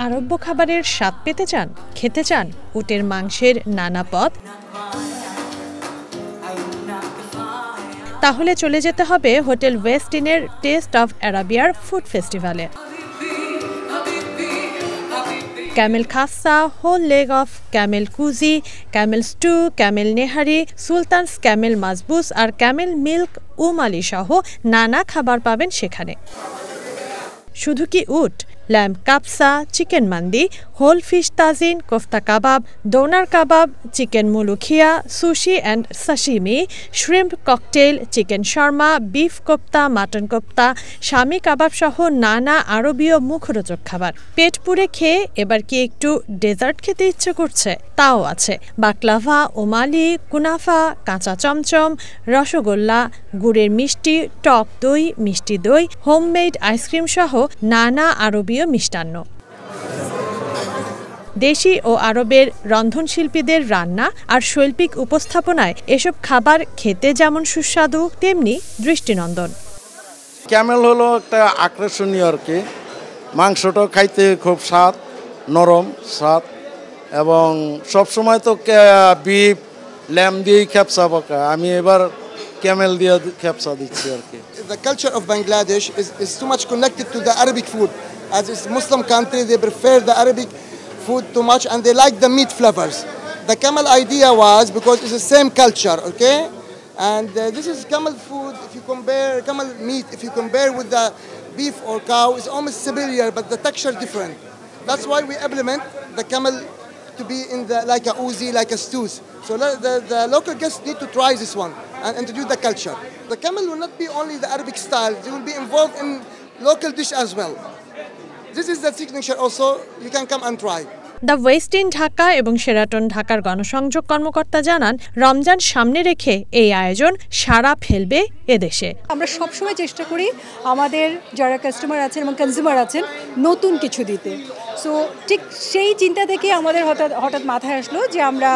আরব্য খাবারের স্বাদ পেতে চান, খেতে চান উটের মাংসের নানা পদ, তাহলে চলে যেতে হবে হোটেল ওয়েস্ট ইনের টেস্ট অফ আরাবিয়ার ফুড ফেস্টিভ্যালে। ক্যামেল খাসা, হোল লেগ অফ ক্যামেল কুজি, ক্যামেল স্টু, ক্যামেল নেহারি, সুলতানস ক্যামেল মাজবুস আর ক্যামেল মিল্ক উমালি সহ নানা খাবার পাবেন সেখানে। শুধু কি উট, ল্যাম্ব কাপসা, চিকেন মান্দি, হোল ফিশ তাজিন, কোফতা কাবাব, ডোনার কাবাব, চিকেন মুলুখিয়া, sushi and sashimi, shrimp cocktail, chicken shawarma, beef kofta, mutton kofta, shami kebab সহ নানা আরবীয় মুখরোচক খাবার। পেট পুরে খেয়ে এবার কি একটু ডেজার্ট খেতে ইচ্ছে করছে? তাও আছে। বাকলাভা, ওমালি, কুনাফা, কাঁচা চমচম, রসগোল্লা, গুড়ের মিষ্টি, টক দই, মিষ্টি দই, হোমমেড আইসক্রিম সহ নানা আরবীয় মিষ্টান্ন। দেশি ও আরবের রন্ধনশিল্পীদের রান্না আর শৈল্পিক উপস্থাপনায় এসব খাবার খেতে যেমন সুস্বাদু তেমনি দৃষ্টিনন্দন। ক্যামেল হলো একটা আকর্ষণীয় আর কি, মাংসটাও খাইতে খুব স্বাদ, নরম স্বাদ, এবং সবসময় তো বিফ ল্যাম্ব দিয়েই খ্যাপসা পাকা, আমি এবার ক্যামেল দিয়ে খ্যাপসা দিচ্ছি আর কি। The culture of Bangladesh is too much connected to the Arabic food. As it's a Muslim country, they prefer the Arabic food too much and they like the meat flavors. The camel idea was because it's the same culture, okay? And this is camel food, if you compare camel meat, if you compare with the beef or cow, it's almost similar, but the texture different. That's why we implement the camel to be in the like a uzi, like a stews. So the local guests need to try this one and introduce the culture. The camel will not be only the Arabic style, they will be involved in local dish as well. This is the signature also, you can come and try. The West in Dhaka এবং Sheraton ঢাকার গণসংযোগ কর্মকর্তা জানান, রমজান সামনে রেখে এই আয়োজন সাড়া ফেলবে এদেশে। আমরা সবসময় চেষ্টা করি আমাদের যারা কাস্টমার আছেন এবং কনজিউমার আছেন নতুন কিছু দিতে। সো ঠিক সেই চিন্তা থেকে আমাদের হঠাৎ মাথায় আসলো যে আমরা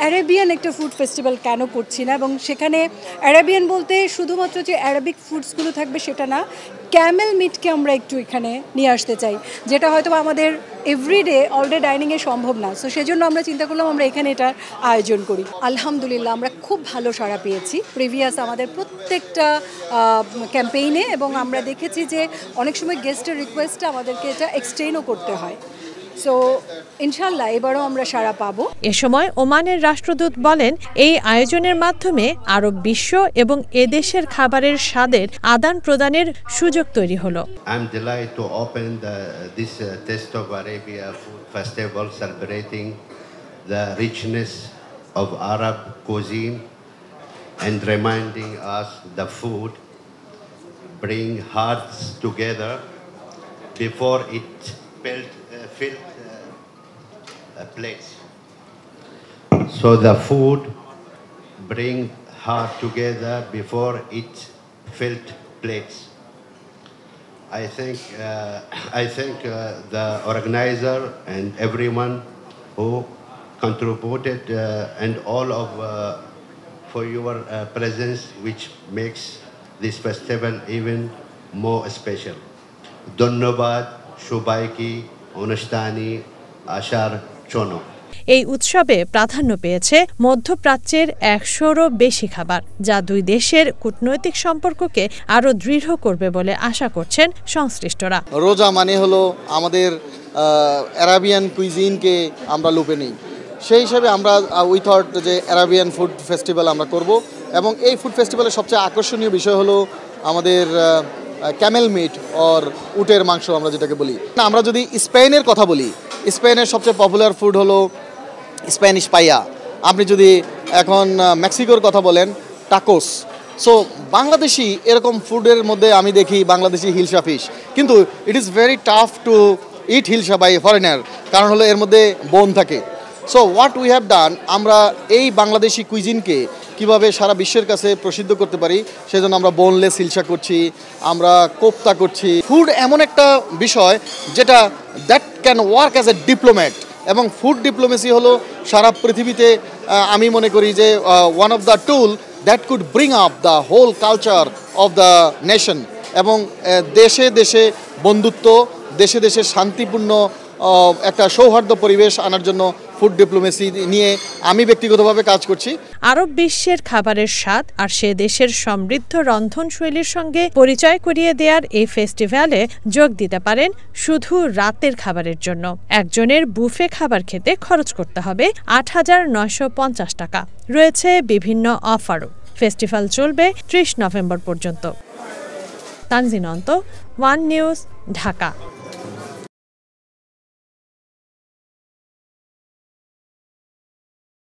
অ্যারাবিয়ান একটা ফুড ফেস্টিভ্যাল কেন করছি না, এবং সেখানে অ্যারাবিয়ান বলতে শুধুমাত্র যে অ্যারাবিক ফুডসগুলো থাকবে সেটা না, ক্যামেল মিটকে আমরা একটু এখানে নিয়ে আসতে চাই, যেটা হয়তো আমাদের এভরিডে অলডে ডাইনিংয়ে সম্ভব না। সো সেজন্য আমরা চিন্তা করলাম আমরা এখানে এটার আয়োজন করি। আলহামদুলিল্লাহ আমরা খুব ভালো সাড়া পেয়েছি প্রিভিয়াস আমাদের প্রত্যেকটা ক্যাম্পেইনে, এবং আমরা দেখেছি যে অনেক সময় গেস্টের রিকোয়েস্টে আমাদেরকে এটা এক্সটেন্ডও করতে হয়। সো ইনশাআল্লাহ এবারও আমরা সাড়া পাবো। এ সময় ওমানের রাষ্ট্রদূত বলেন, এই আয়োজনের মাধ্যমে আরব বিশ্ব এবং এদেশের খাবারের স্বাদের আদান প্রদানের সুযোগ তৈরি হলো। I'm delighted to open this Taste of Arabia Food Festival celebrating the richness of Arab cuisine and reminding us the food bring hearts together before it filled plates. So the food bring heart together before it filled plates. I think the organizer and everyone who contributed and all of for your presence, which makes this festival even more special. Dhonnobad, Shubaiki, Onushtani, Ashar Chono. এই উৎসবে প্রাধান্য পেয়েছে মধ্যপ্রাচ্যের 100-রও বেশি খাবার, যা দুই দেশের কূটনৈতিক সম্পর্ককে আরও দৃঢ় করবে বলে আশা করছেন সংশ্লিষ্টরা। রোজা মানে হলো আমাদের অ্যারাবিয়ান কুইজিনকে আমরা লুপে নিই, সেই হিসাবে আমরা উই থট যে অ্যারাবিয়ান ফুড ফেস্টিভ্যাল আমরা করব, এবং এই ফুড ফেস্টিভ্যালের সবচেয়ে আকর্ষণীয় বিষয় হলো আমাদের ক্যামেল মিট অর উটের মাংস আমরা যেটাকে বলি। আমরা যদি স্পেনের কথা বলি, স্পেনের সবচেয়ে পপুলার ফুড হলো স্প্যানিশ পাইয়া। আপনি যদি এখন মেক্সিকোর কথা বলেন, টাকোস। সো বাংলাদেশি এরকম ফুডের মধ্যে আমি দেখি বাংলাদেশি হিলসা ফিশ, কিন্তু it is very tough to eat hilsa by foreigner, কারণ হলো এর মধ্যে বোন থাকে। So what we have done, আমরা এই বাংলাদেশি কুইজিনকে কীভাবে সারা বিশ্বের কাছে প্রসিদ্ধ করতে পারি সেজন্য আমরা বোনলেস হিলসা করছি, আমরা কোপ্তা করছি। ফুড এমন একটা বিষয় যেটা that can work as a diplomat, এবং ফুড ডিপ্লোমেসি হলো সারা পৃথিবীতে আমি মনে করি যে one of the tool that could bring up the whole culture of the nation, এবং দেশে দেশে বন্ধুত্ব, দেশে দেশে শান্তিপূর্ণ একটা সৌহার্দ্য পরিবেশ আনার জন্য ফুড ডিপ্লোমেসি নিয়ে আমি ব্যক্তিগতভাবে কাজ করছি। আরব বিশ্বের খাবারের স্বাদ আর সে দেশের সমৃদ্ধ রন্ধনশৈলীর সঙ্গে পরিচয় করিয়ে দেওয়ার এই ফেস্টিভ্যালে যোগ দিতে পারেন শুধু রাতের খাবারের জন্য। একজনের বুফে খাবার খেতে খরচ করতে হবে ৮,৯৫০ টাকা। রয়েছে বিভিন্ন অফারও। ফেস্টিভ্যাল চলবে ৩০ নভেম্বর পর্যন্ত। তানজিন অন্ত, ওয়ান নিউজ, ঢাকা।